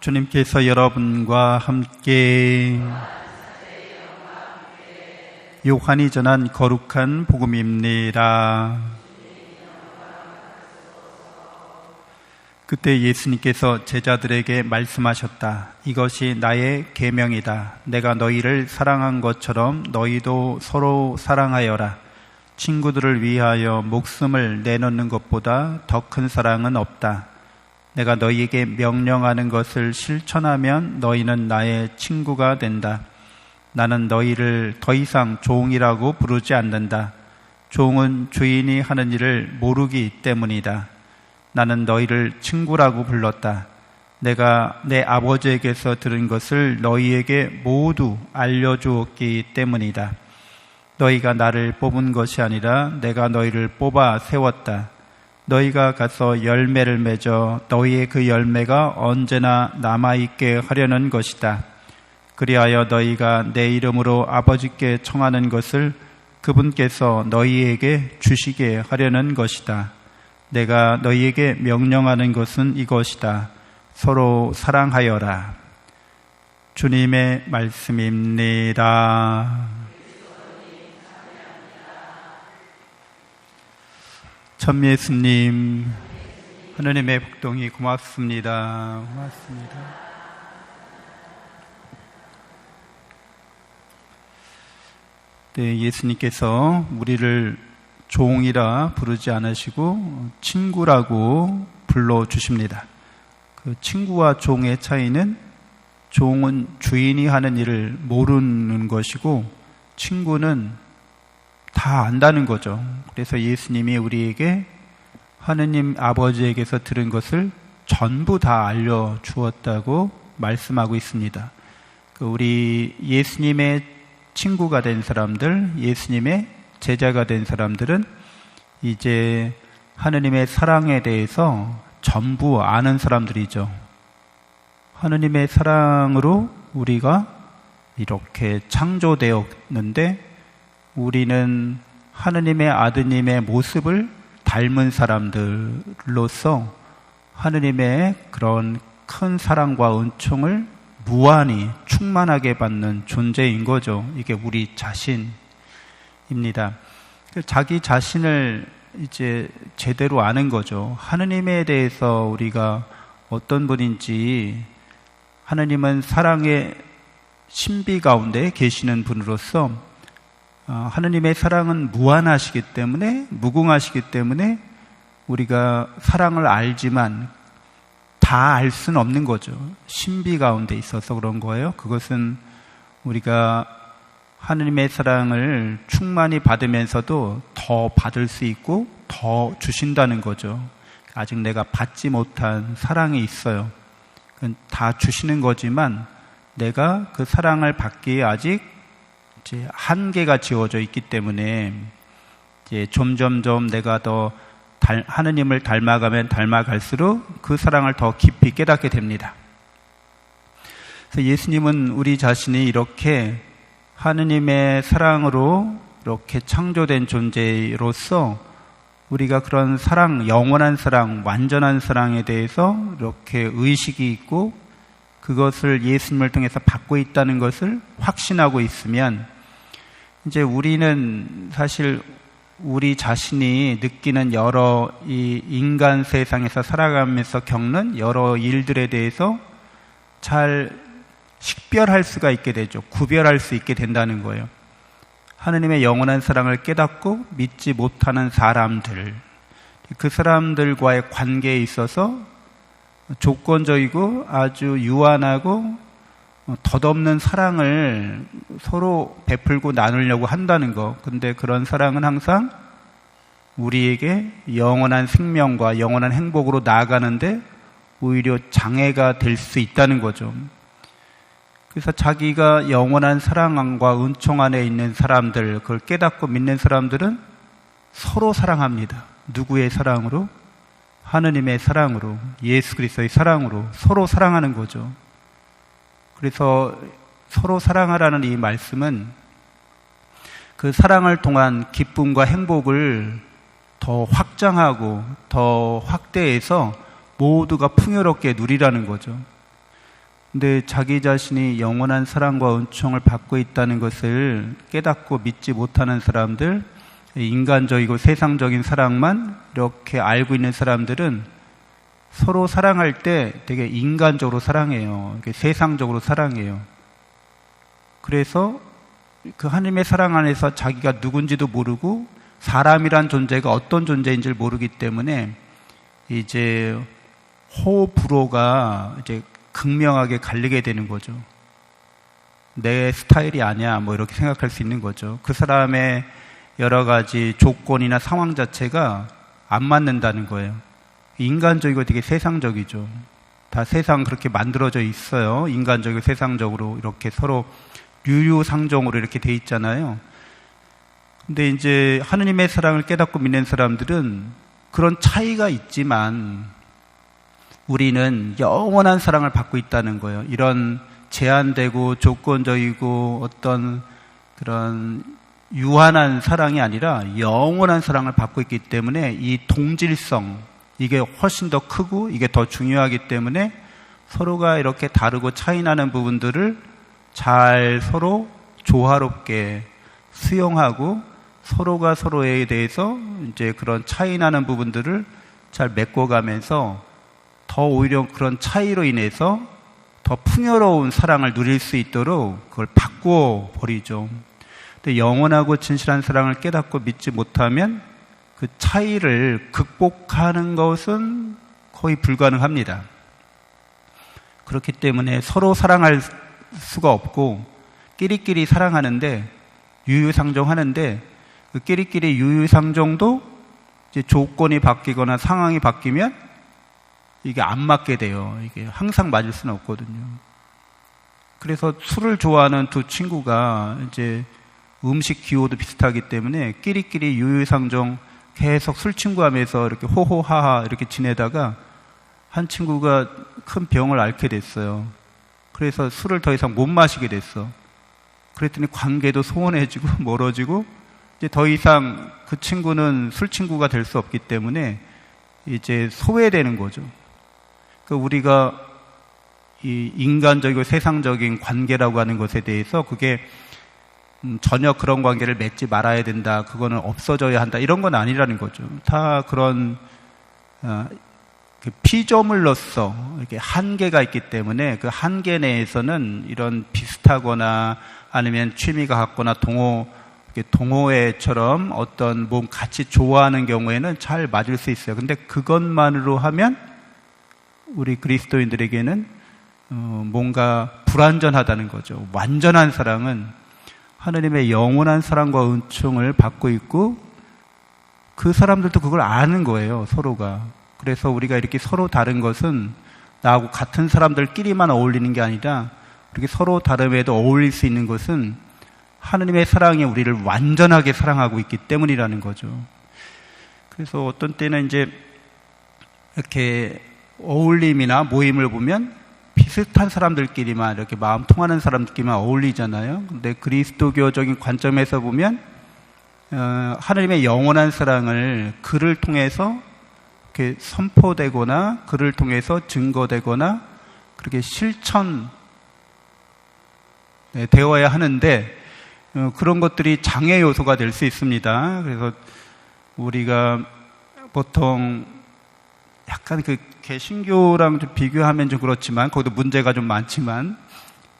주님께서 여러분과 함께 요한이 전한 거룩한 복음입니다. 그때 예수님께서 제자들에게 말씀하셨다. 이것이 나의 계명이다. 내가 너희를 사랑한 것처럼 너희도 서로 사랑하여라. 친구들을 위하여 목숨을 내놓는 것보다 더 큰 사랑은 없다. 내가 너희에게 명령하는 것을 실천하면 너희는 나의 친구가 된다. 나는 너희를 더 이상 종이라고 부르지 않는다. 종은 주인이 하는 일을 모르기 때문이다. 나는 너희를 친구라고 불렀다. 내가 내 아버지에게서 들은 것을 너희에게 모두 알려주었기 때문이다. 너희가 나를 뽑은 것이 아니라 내가 너희를 뽑아 세웠다. 너희가 가서 열매를 맺어 너희의 그 열매가 언제나 남아있게 하려는 것이다. 그리하여 너희가 내 이름으로 아버지께 청하는 것을 그분께서 너희에게 주시게 하려는 것이다. 내가 너희에게 명령하는 것은 이것이다. 서로 사랑하여라. 주님의 말씀입니다. 참 예수님, 하나님의 복동이 고맙습니다. 고맙습니다. 네, 예수님께서 우리를 종이라 부르지 않으시고 친구라고 불러주십니다. 그 친구와 종의 차이는 종은 주인이 하는 일을 모르는 것이고 친구는 다 안다는 거죠. 그래서 예수님이 우리에게 하느님 아버지에게서 들은 것을 전부 다 알려주었다고 말씀하고 있습니다. 우리 예수님의 친구가 된 사람들, 예수님의 제자가 된 사람들은 이제 하느님의 사랑에 대해서 전부 아는 사람들이죠. 하느님의 사랑으로 우리가 이렇게 창조되었는데 우리는 하느님의 아드님의 모습을 닮은 사람들로서 하느님의 그런 큰 사랑과 은총을 무한히 충만하게 받는 존재인 거죠. 이게 우리 자신입니다. 자기 자신을 이제 제대로 아는 거죠. 하느님에 대해서 우리가 어떤 분인지, 하느님은 사랑의 신비 가운데 계시는 분으로서 하느님의 사랑은 무한하시기 때문에, 무궁하시기 때문에 우리가 사랑을 알지만 다 알 수는 없는 거죠. 신비 가운데 있어서 그런 거예요. 그것은 우리가 하느님의 사랑을 충만히 받으면서도 더 받을 수 있고 더 주신다는 거죠. 아직 내가 받지 못한 사랑이 있어요. 그건 다 주시는 거지만 내가 그 사랑을 받기에 아직 이제 한계가 지어져 있기 때문에 이제 점점점 내가 더 하느님을 닮아가면 닮아갈수록 그 사랑을 더 깊이 깨닫게 됩니다. 그래서 예수님은 우리 자신이 이렇게 하느님의 사랑으로 이렇게 창조된 존재로서 우리가 그런 사랑, 영원한 사랑, 완전한 사랑에 대해서 이렇게 의식이 있고 그것을 예수님을 통해서 받고 있다는 것을 확신하고 있으면 이제 우리는 사실 우리 자신이 느끼는 여러 이 인간 세상에서 살아가면서 겪는 여러 일들에 대해서 잘 식별할 수가 있게 되죠. 구별할 수 있게 된다는 거예요. 하느님의 영원한 사랑을 깨닫고 믿지 못하는 사람들, 그 사람들과의 관계에 있어서 조건적이고 아주 유한하고 덧없는 사랑을 서로 베풀고 나누려고 한다는 거. 근데 그런 사랑은 항상 우리에게 영원한 생명과 영원한 행복으로 나아가는데 오히려 장애가 될 수 있다는 거죠. 그래서 자기가 영원한 사랑과 은총 안에 있는 사람들, 그걸 깨닫고 믿는 사람들은 서로 사랑합니다. 누구의 사랑으로? 하느님의 사랑으로, 예수 그리스도의 사랑으로 서로 사랑하는 거죠. 그래서 서로 사랑하라는 이 말씀은 그 사랑을 통한 기쁨과 행복을 더 확장하고 더 확대해서 모두가 풍요롭게 누리라는 거죠. 근데 자기 자신이 영원한 사랑과 은총을 받고 있다는 것을 깨닫고 믿지 못하는 사람들, 인간적이고 세상적인 사랑만 이렇게 알고 있는 사람들은 서로 사랑할 때 되게 인간적으로 사랑해요. 이렇게 세상적으로 사랑해요. 그래서 그 하나님의 사랑 안에서 자기가 누군지도 모르고 사람이란 존재가 어떤 존재인지를 모르기 때문에 이제 호불호가 이제 극명하게 갈리게 되는 거죠. 내 스타일이 아니야, 뭐 이렇게 생각할 수 있는 거죠. 그 사람의 여러 가지 조건이나 상황 자체가 안 맞는다는 거예요. 인간적이고 되게 세상적이죠. 다 세상 그렇게 만들어져 있어요. 인간적이고 세상적으로 이렇게 서로 유유상종으로 이렇게 돼 있잖아요. 근데 이제 하느님의 사랑을 깨닫고 믿는 사람들은 그런 차이가 있지만 우리는 영원한 사랑을 받고 있다는 거예요. 이런 제한되고 조건적이고 어떤 그런 유한한 사랑이 아니라 영원한 사랑을 받고 있기 때문에 이 동질성, 이게 훨씬 더 크고 이게 더 중요하기 때문에 서로가 이렇게 다르고 차이나는 부분들을 잘 서로 조화롭게 수용하고 서로가 서로에 대해서 이제 그런 차이나는 부분들을 잘 메꿔가면서 더 오히려 그런 차이로 인해서 더 풍요로운 사랑을 누릴 수 있도록 그걸 바꾸어 버리죠. 근데 영원하고 진실한 사랑을 깨닫고 믿지 못하면 그 차이를 극복하는 것은 거의 불가능합니다. 그렇기 때문에 서로 사랑할 수가 없고 끼리끼리 사랑하는데 유유상종하는데 그 끼리끼리 유유상종도 이제 조건이 바뀌거나 상황이 바뀌면 이게 안 맞게 돼요. 이게 항상 맞을 수는 없거든요. 그래서 술을 좋아하는 두 친구가 이제 음식 기호도 비슷하기 때문에 끼리끼리 유유상종 계속 술 친구하면서 이렇게 호호하하 이렇게 지내다가 한 친구가 큰 병을 앓게 됐어요. 그래서 술을 더 이상 못 마시게 됐어. 그랬더니 관계도 소원해지고 멀어지고 이제 더 이상 그 친구는 술 친구가 될 수 없기 때문에 이제 소외되는 거죠. 그 우리가 이 인간적이고 세상적인 관계라고 하는 것에 대해서 그게 전혀 그런 관계를 맺지 말아야 된다, 그거는 없어져야 한다, 이런 건 아니라는 거죠. 다 그런 그 피조물로서 이렇게 한계가 있기 때문에 그 한계 내에서는 이런 비슷하거나 아니면 취미가 같거나 동호회처럼 어떤 몸 같이 좋아하는 경우에는 잘 맞을 수 있어요. 근데 그것만으로 하면 우리 그리스도인들에게는 뭔가 불완전하다는 거죠. 완전한 사랑은 하나님의 영원한 사랑과 은총을 받고 있고 그 사람들도 그걸 아는 거예요, 서로가. 그래서 우리가 이렇게 서로 다른 것은 나하고 같은 사람들끼리만 어울리는 게 아니라 이렇게 서로 다름에도 어울릴 수 있는 것은 하나님의 사랑이 우리를 완전하게 사랑하고 있기 때문이라는 거죠. 그래서 어떤 때는 이제 이렇게 어울림이나 모임을 보면 비슷한 사람들끼리만 이렇게 마음 통하는 사람들끼리만 어울리잖아요. 근데 그리스도교적인 관점에서 보면 하나님의 영원한 사랑을 글을 통해서 이렇게 선포되거나 글을 통해서 증거되거나 그렇게 실천 되어야 하는데 그런 것들이 장애 요소가 될 수 있습니다. 그래서 우리가 보통 약간 그 개신교랑 좀 비교하면 좀 그렇지만 거기도 문제가 좀 많지만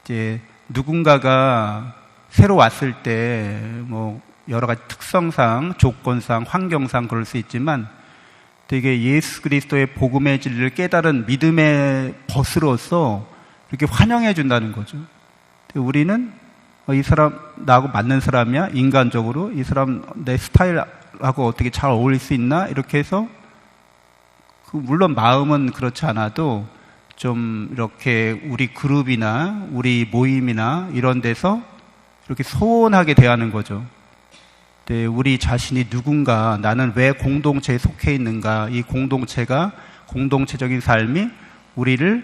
이제 누군가가 새로 왔을 때 뭐 여러 가지 특성상, 조건상, 환경상 그럴 수 있지만 되게 예수 그리스도의 복음의 진리를 깨달은 믿음의 벗으로서 이렇게 환영해 준다는 거죠. 우리는 이 사람 나하고 맞는 사람이야, 인간적으로 이 사람 내 스타일하고 어떻게 잘 어울릴 수 있나 이렇게 해서 물론 마음은 그렇지 않아도 좀 이렇게 우리 그룹이나 우리 모임이나 이런 데서 이렇게 소원하게 대하는 거죠. 네, 우리 자신이 누군가, 나는 왜 공동체에 속해 있는가, 이 공동체가, 공동체적인 삶이 우리를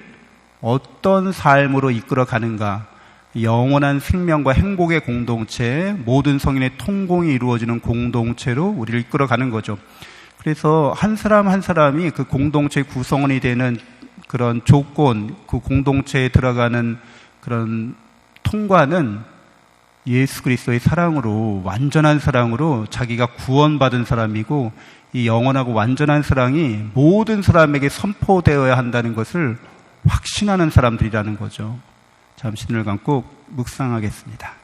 어떤 삶으로 이끌어 가는가, 영원한 생명과 행복의 공동체, 모든 성인의 통공이 이루어지는 공동체로 우리를 이끌어 가는 거죠. 그래서 한 사람 한 사람이 그 공동체의 구성원이 되는 그런 조건, 그 공동체에 들어가는 그런 통과는 예수 그리스도의 사랑으로, 완전한 사랑으로 자기가 구원받은 사람이고, 이 영원하고 완전한 사랑이 모든 사람에게 선포되어야 한다는 것을 확신하는 사람들이라는 거죠. 잠시 눈을 감고 묵상하겠습니다.